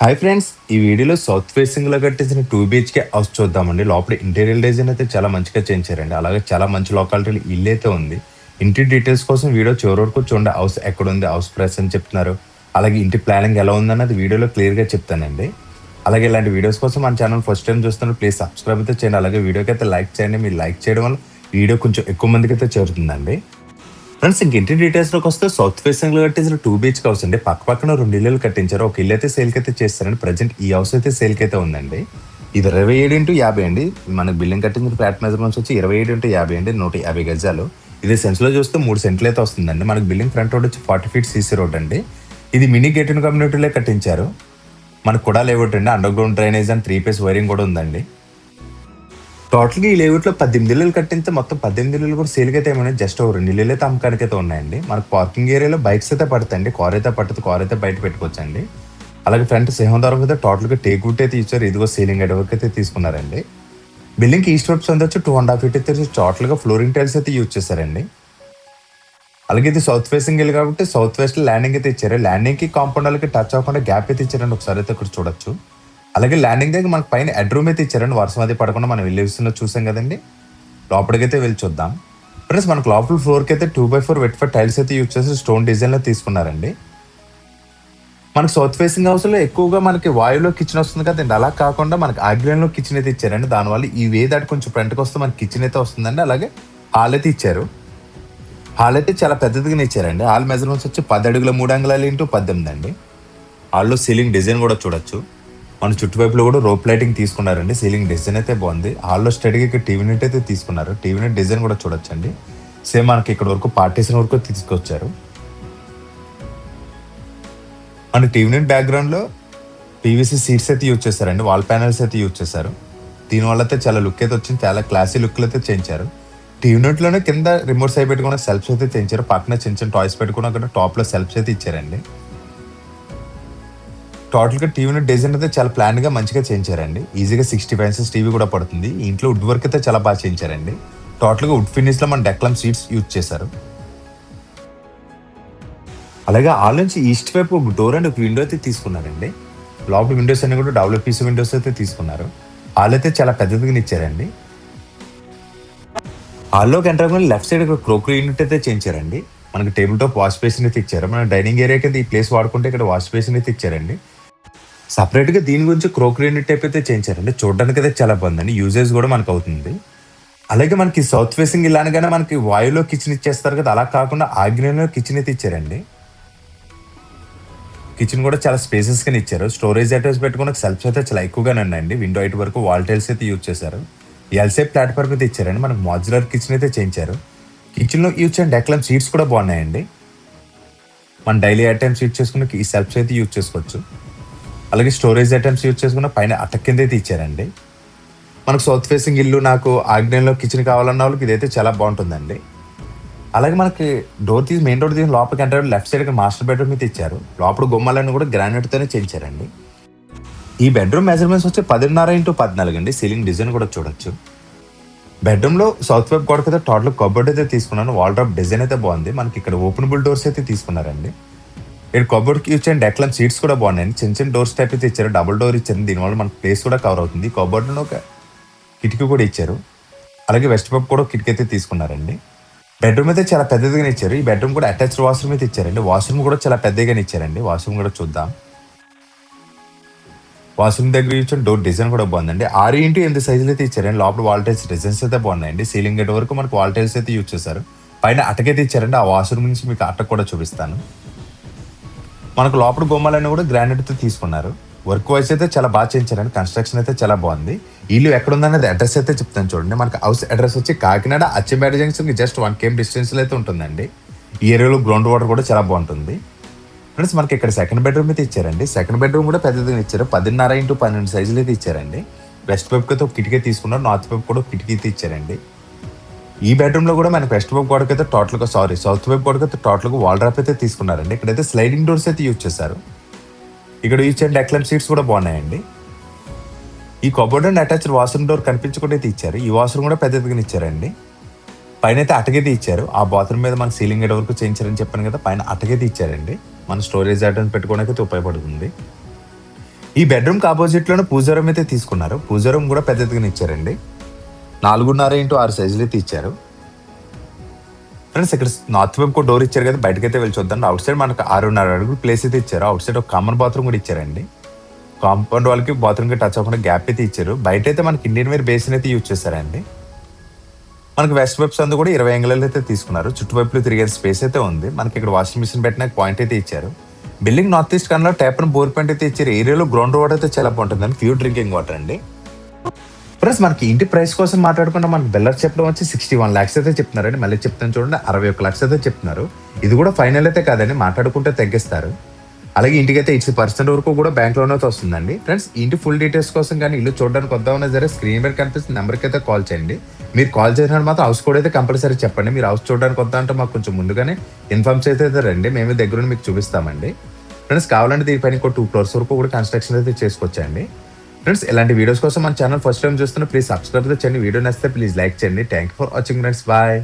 Hi friends, ఈ వీడియోలో south facing లో కట్టించిన 2 BHK హౌస్ చూద్దామండి. లోపల ఇంటీరియర్ డిజైన్ అయితే చాలా మంచిగా చేయించారండి. అలాగే చాలా మంచి లొకాలిటీలో ఇల్లు అయితే ఉంది. ఇంటి డీటెయిల్స్ కోసం వీడియో చివరి వరకు చూడండి. హౌస్ ఎక్కడ ఉంది, హౌస్ ప్రైస్ అని చెప్తున్నారు, అలాగే ఇంటి ప్లానింగ్ ఎలా ఉందన్నది వీడియోలో క్లియర్ గా చెప్తానండి. అలాగే ఇలాంటి వీడియోస్ కోసం మన ఛానల్ ఫస్ట్ టైం చూస్తున్నారు, ప్లీజ్ సబ్స్క్రైబ్ అయితే చేయండి. అలాగే వీడియోకి అయితే లైక్ చేయండి. మీరు లైక్ చేయడం వల్ల వీడియో కొంచెం ఎక్కువ మందికి అయితే చేరుతుందండి. ఫ్రెండ్స్, ఇంటి డీటెయిల్స్ లోకి వస్తే సౌత్ ఫేసింగ్ లో కట్టించిన 2 BHK హౌస్ అండి. పక్కన 2 ఇల్లులు కట్టించారు. ఒక ఇల్లు అయితే సేల్ కి అయితే చేస్తారండి. ప్రజెంట్ ఈ హౌస్ అయితే సేల్ కి అయితే ఉందండి. ఇది 27x50 అండి. మనకి బిల్డింగ్ కట్టించిన ఫ్లాట్ మెజర్మెంట్స్ వచ్చి 27x50 అండి, 150 గజాలు. ఇది సెన్స్ లో చూస్తే 3 సెంట్లు అయితే వస్తుందండి. మనకి బిల్డింగ్ ఫ్రంట్ రోడ్ వచ్చి 40 feet సీసీ రోడ్ అండి. ఇది మినీ గేటెడ్ కమ్యూనిటీలో కట్టించారు. మనకు కూడా లేఅవుట్ అండి. Under ground drainage and 3 phase wiring కూడా ఉందండి. టోటల్గా ఈ లేఅవుట్లో 18 ఇల్లులు కట్టించి మొత్తం 18 ఇల్లులు కూడా సేల్కి అయితే ఏమైనా జస్ట్ ఒక 2 ఇల్లు అయితే అమ్మకానికి అయితే ఉన్నాయండి. మనకు పార్కింగ్ ఏరియాలో బైక్స్ అయితే పడతాయండి. కార్ అయితే పట్టదు, కార్ అయితే బయట పెట్టుకోవచ్చండి. అలాగే ఫ్రంట్ సింహద్వారం అయితే టోటల్గా టేక్ వుడ్ అయితే ఇచ్చారు. ఇదిగో సీలింగ్ హెడ్ వరకు అయితే తీసుకున్నారండి. బిల్డింగ్ ఈస్ట్ వైపు వచ్చి 2.5 feet అయితే టోటల్గా ఫ్లోరింగ్ టైల్స్ అయితే యూజ్ చేశారండి. అలాగే ఇది సౌత్ ఫేసింగ్ ఇల్లు కాబట్టి సౌత్ వెస్ట్ ల్యాండింగ్ అయితే ఇచ్చారు. ల్యాండింగ్ కి కాంపౌండ్ వాళ్ళకి టచ్ అవ్వకుండా గ్యాప్ అయితే ఇచ్చారండి. ఒకసారి అయితే ఇక్కడ చూడొచ్చు. అలాగే ల్యాండింగ్ దగ్గర మనకు పైన హెడ్ రూమ్ అయితే ఇచ్చారండి. వర్షం అది పడకుండా మనం వెళ్ళే విషయంలో చూసాం కదండి. లోపలికైతే వెళ్ళి చూద్దాం. ఫ్రెండ్స్, మనకు లోపల ఫ్లోర్కి అయితే 2x4 వెట్ టైల్స్ అయితే యూజ్ చేసి స్టోన్ డిజైన్ లో తీసుకున్నారండి. మనకు సౌత్ ఫేసింగ్ హౌస్ లో ఎక్కువగా మనకి వాయులో కిచెన్ వస్తుంది కదండి. అలా కాకుండా మనకి ఆగ్నేయంలో కిచెన్ అయితే ఇచ్చారండి. దానివల్ల ఈ వే దాటి కొంచెం ఫ్రంట్కి వస్తే మనకి కిచెన్ అయితే వస్తుందండి. అలాగే హాల్ అయితే ఇచ్చారు. హాల్ అయితే చాలా పెద్దదిగానే ఇచ్చారండి. హాల్ మెజర్మెంట్స్ వచ్చి 10 అడుగుల 3 అంగుళాలు ఇంటూ 18 అండి. హాల్లో సీలింగ్ డిజైన్ కూడా చూడొచ్చు. మన చుట్టువైపులో కూడా రోప్ లైటింగ్ తీసుకున్నారండి. సీలింగ్ డిజైన్ అయితే బాగుంది. హాల్లో స్టడీగా ఇక్కడ టీవీ నెట్ అయితే తీసుకున్నారు. టీవీ నెట్ డిజైన్ కూడా చూడొచ్చండి. సేమ్ మనకి ఇక్కడ వరకు పార్టీషన్ వరకు తీసుకొచ్చారు. మన టీవీ నెట్ బ్యాక్గ్రౌండ్ లో పీవీసీ సీట్స్ అయితే యూజ్ చేశారండి. వాల్ ప్యానల్స్ అయితే యూజ్ చేశారు. దీనివల్ల అయితే చాలా లుక్ అయితే వచ్చింది. చాలా క్లాసీ లుక్ అయితే చేయించారు. టీవీ నెట్ లోనే కింద రిమోట్ సైడ్ పెట్టుకున్న సెల్ఫ్స్ అయితే చేయించారు. పక్కన చిన్న చిన్న టాయ్స్ పెట్టుకున్న అక్కడ టాప్ లో సెల్ఫ్స్ అయితే ఇచ్చారండి. టోటల్ గా టీవీ డిజైన్ అయితే చాలా ప్లాన్ గా మంచిగా చేయించారండి. ఈజీగా 60 inches టీవీ కూడా పడుతుంది. ఇంట్లో వుడ్ వర్క్ అయితే చాలా బాగా చేయించారండి. టోటల్ గా వుడ్ ఫినిష్ లో మన డెక్లమ్ సీట్స్ యూజ్ చేశారు. అలాగే హాల్ నుంచి ఈస్ట్ వైపు ఒక డోర్ అండ్ ఒక విండో అయితే తీసుకున్నారండి. లోపల విండోస్ అన్ని కూడా WPC విండోస్ అయితే తీసుకున్నారు. హాల్ అయితే చాలా పెద్దదిగా ఇచ్చారండి. హాల్లోకి ఎంటర్ అవ్వగానే లెఫ్ట్ సైడ్ ఒక క్రోకరీ యూనిట్ అయితే చేయించారండి. మనకి టేబుల్ టాప్ వాష్ బేసిన్ అయితే ఇచ్చారు. మన డైనింగ్ ఏరియా కింద ఈ ప్లేస్ వాడుకుంటే ఇక్కడ వాష్ బేసిన్ అయితే ఇచ్చారండి. సపరేట్ గా దీని గురించి క్రోకరీ యూనిట్ టైప్ అయితే చేయించారండి. చూడడానికి అయితే చాలా బాగుందండి. యూజేజ్ కూడా మనకు అవుతుంది. అలాగే మనకి సౌత్ ఫేసింగ్ ఇలా అనగానే మనకి వాయులో కిచెన్ ఇచ్చేస్తారు కదా, అలా కాకుండా ఆగ్నేయంలో కిచెన్ అయితే ఇచ్చారండి. కిచెన్ కూడా చాలా స్పేసెస్ గా ఇచ్చారు. స్టోరేజ్ ఐటమ్స్ పెట్టుకున్న సెల్ఫ్స్ అయితే చాలా ఎక్కువగానే ఉన్నాయండి. విండో హైట్ వరకు వాల్ టైల్స్ అయితే యూజ్ చేశారు. ఎల్సేప్ ప్లాట్ఫామ్ అయితే ఇచ్చారండి. మనకు మాడ్యులర్ కిచెన్ అయితే చేయించారు. కిచెన్ లో యూజ్ చేసిన డెక్లమ్ సీట్స్ కూడా బాగున్నాయండి. మన డైలీ ఐటమ్స్ యూజ్ చేసుకున్న ఈ సెల్ఫ్స్ అయితే యూజ్ చేసుకోవచ్చు. అలాగే స్టోరేజ్ ఐటమ్స్ యూజ్ చేసుకున్న పైన అటక్ కింద అయితే ఇచ్చారండి. మనకు సౌత్ ఫేసింగ్ ఇల్లు, నాకు ఆగ్నేయంలో కిచెన్ కావాలన్న వాళ్ళకి ఇదైతే చాలా బాగుంటుందండి. అలాగే మనకి మెయిన్ డోర్ తీసి లోపలికి enter left side master bedroom అయితే ఇచ్చారు. లోపల గుమ్మాలన్నీ కూడా గ్రానైట్ తోనే చేయించారండి. ఈ బెడ్రూమ్ మెజర్మెంట్స్ వచ్చి 10.5x14 అండి. సీలింగ్ డిజైన్ కూడా చూడొచ్చు. బెడ్రూమ్ లో సౌత్ వైపు గోడ కదా టోటల్ కబోర్డ్ అయితే తీసుకున్నాను. వాల్ డ్రాప్ డిజైన్ అయితే బాగుంది. మనకి ఇక్కడ ఓపెనబుల్ డోర్స్ అయితే తీసుకున్నారండి. ఇక్కడ కబోర్డ్ కి యూజ్ చేయండి డెక్లమ్ సీట్స్ కూడా బాగున్నాయండి. చిన్న చిన్న డోర్స్ టైప్ అయితే ఇచ్చారు. డబుల్ డోర్ ఇచ్చారు. దీనివల్ల మనకి ప్లేస్ కూడా కవర్ అవుతుంది. కబోర్డ్ లో ఒక కిటికీ కూడా ఇచ్చారు. అలాగే వెస్ట్ వైపు కూడా కిటికీ అయితే తీసుకున్నారండి. బెడ్రూమ్ అయితే చాలా పెద్దదిగానే ఇచ్చారు. ఈ బెడ్రూమ్ కూడా అటాచ్డ్ వాష్రూమ్ అయితే ఇచ్చారండి. వాష్రూమ్ కూడా చాలా పెద్దగానే ఇచ్చారండి. వాష్రూమ్ కూడా చూద్దాం. వాష్రూమ్ దగ్గర ఇచ్చిన డోర్ డిజైన్ కూడా బాగుందండి. 6x8 సైజులు అయితే ఇచ్చారండి. లోపల వాల్ టైల్స్ డిజైన్స్ అయితే బాగున్నాయండి. సీలింగ్ గేట్ వరకు మనకు వాల్ టైల్స్ అయితే యూజ్ చేశారు. పైన అటకైతే ఇచ్చారండి. ఆ వాష్రూమ్ నుంచి మీకు అటక కూడా చూపిస్తాను. మనకు లోపల బొమ్మలన్నీ కూడా గ్రానైట్ తో తీసుకున్నారు. వర్క్ వైస్ అయితే చాలా బాగా చేయించారండి. కన్స్ట్రక్షన్ అయితే చాలా బాగుంది. ఇల్లు ఎక్కడ ఉందనేది అడ్రస్ అయితే చెప్తాను చూడండి. మనకి హౌస్ అడ్రస్ వచ్చి కాకినాడ అచ్చంపేట జంక్షన్ కి జస్ట్ 1 km డిస్టెన్స్ లో అయితే ఉంటుందండి. ఈ ఏరియాలో గ్రౌండ్ వాటర్ కూడా చాలా బాగుంటుంది. ఫ్రెండ్స్, మనకి ఇక్కడ సెకండ్ బెడ్రూమ్ అయితే ఇచ్చారండి. సెకండ్ బెడ్రూమ్ కూడా పెద్దదిగా ఇచ్చారు. 10.5x12 సైజులు అయితే ఇచ్చారండి. వెస్ట్ వైపు అయితే ఒక కిటికీ తీసుకున్నారు. నార్త్ వైపు కూడా కిటికీ అయితే ఇచ్చారండి. ఈ బెడ్రూమ్ లో కూడా మనకి వెస్ట్ వైపు గోడకైతే టోటల్ గా సౌత్ వైపు గోడకైతే టోటల్ గా వాల్ డ్రాప్ అయితే తీసుకున్నారండి. ఇక్కడైతే స్లైడింగ్ డోర్స్ అయితే యూజ్ చేశారు. ఇక్కడ యూజ్ చేసిన డెక్లమ్ సీట్స్ కూడా బాగున్నాయండి. ఈ cupboard and attached washroom door కనిపించకుండా అయితే ఇచ్చారు. ఈ వాష్రూమ్ కూడా పెద్దదిగా ఇచ్చారండి. పైన అయితే అటకైతే ఇచ్చారు. ఆ బాత్రూమ్ మీద మన సీలింగ్ గేట్ వరకు చేయించారని చెప్పాను కదా, పైన అటకైతే ఇచ్చారండి. మన స్టోరేజ్ ఐటమ్స్ పెట్టుకోవడానికి అయితే ఉపయోగపడుతుంది. ఈ బెడ్రూమ్కి ఆపోజిట్ లోనే పూజ రూమ్ అయితే తీసుకున్నారు. పూజ రూమ్ కూడా పెద్దదిగానే ఇచ్చారండి. 4.5x6 సైజులు అయితే ఇచ్చారు. ఫ్రెండ్స్ ఇక్కడ నార్త్ వైపు డోర్ ఇచ్చారు కదా, బయటకైతే వెళ్ళి చూద్దాం. అవుట్ సైడ్ మనకు 6.5 అడుగులు ప్లేస్ అయితే ఇచ్చారు. అవుట్ సైడ్ ఒక కామన్ బాత్రూమ్ కూడా ఇచ్చారండి. కాంపౌండ్ వాళ్ళకి బాత్రూమ్ కి టచ్ అవ్వకుండా గ్యాప్ అయితే ఇచ్చారు. బయట అయితే మనకి ఇండియన్ వేర్ బేసిన్ అయితే యూజ్ చేశారండి. మనకి వెస్ట్ వైప్స్ అంతా కూడా 20 అంగుళాలు అయితే తీసుకున్నారు. చుట్టువైపులు తిరిగే స్పేస్ అయితే ఉంది. మనకి ఇక్కడ వాషింగ్ మిషన్ పెట్టిన పాయింట్ అయితే ఇచ్చారు. Building north east corner tap and bore point అయితే ఇచ్చారు. ఏరియాలో గ్రౌండ్ వాటర్ అయితే చాలా బాగుంటుందండి, ప్యూర్ డ్రింకింగ్ వాటర్ అండి. ప్లస్ మనకి ఇంటి ప్రైస్ కోసం మాట్లాడుకుంటే మనకి బిల్డర్ చెప్పడం వచ్చి 61 lakhs అయితే చెప్తున్నారండి. మళ్ళీ చెప్తాను చూడండి, 61 lakhs అయితే చెప్తున్నారు. ఇది కూడా ఫైనల్ అయితే కాదండి, మాట్లాడుకుంటే తగ్గిస్తారు. అలాగే ఇంటికైతే 80% వరకు కూడా బ్యాంక్ లోన్ అయితే వస్తుందండి. ఫ్రెండ్స్ ఇంటి ఫుల్ డీటెయిల్స్ కోసం కానీ ఇల్లు చూడడానికి వద్దామన్నా సరే స్క్రీన్ మీద కనిపిస్తున్న నెంబర్కి అయితే కాల్ చేయండి. మీరు కాల్ చేసినప్పుడు మాత్రం హౌస్ కోడ్ అయితే కంపల్సరీ చెప్పండి. మీరు హౌస్ చూడడానికి వద్దా అంటే మాకు కొంచెం ముందుగానే ఇన్ఫార్మ్స్ అయితే రండి, మేమే దగ్గర మీకు చూపిస్తామండి. ఫ్రెండ్స్ కావాలంటే దీనిపైన ఇంకో 2 crores వరకు కూడా కన్స్ట్రక్షన్ అయితే చేసుకోవచ్చండి. ఫ్రెండ్స్ ఇలాంటి వీడియోస్ కోసం మన ఛానల్ ఫస్ట్ టైం చూస్తున్నా ప్లీజ్ సబ్స్క్రైబ్ చేయండి. వీడియో నచ్చితే ప్లీజ్ లైక్ చేయండి. Thank you for watching friends, bye.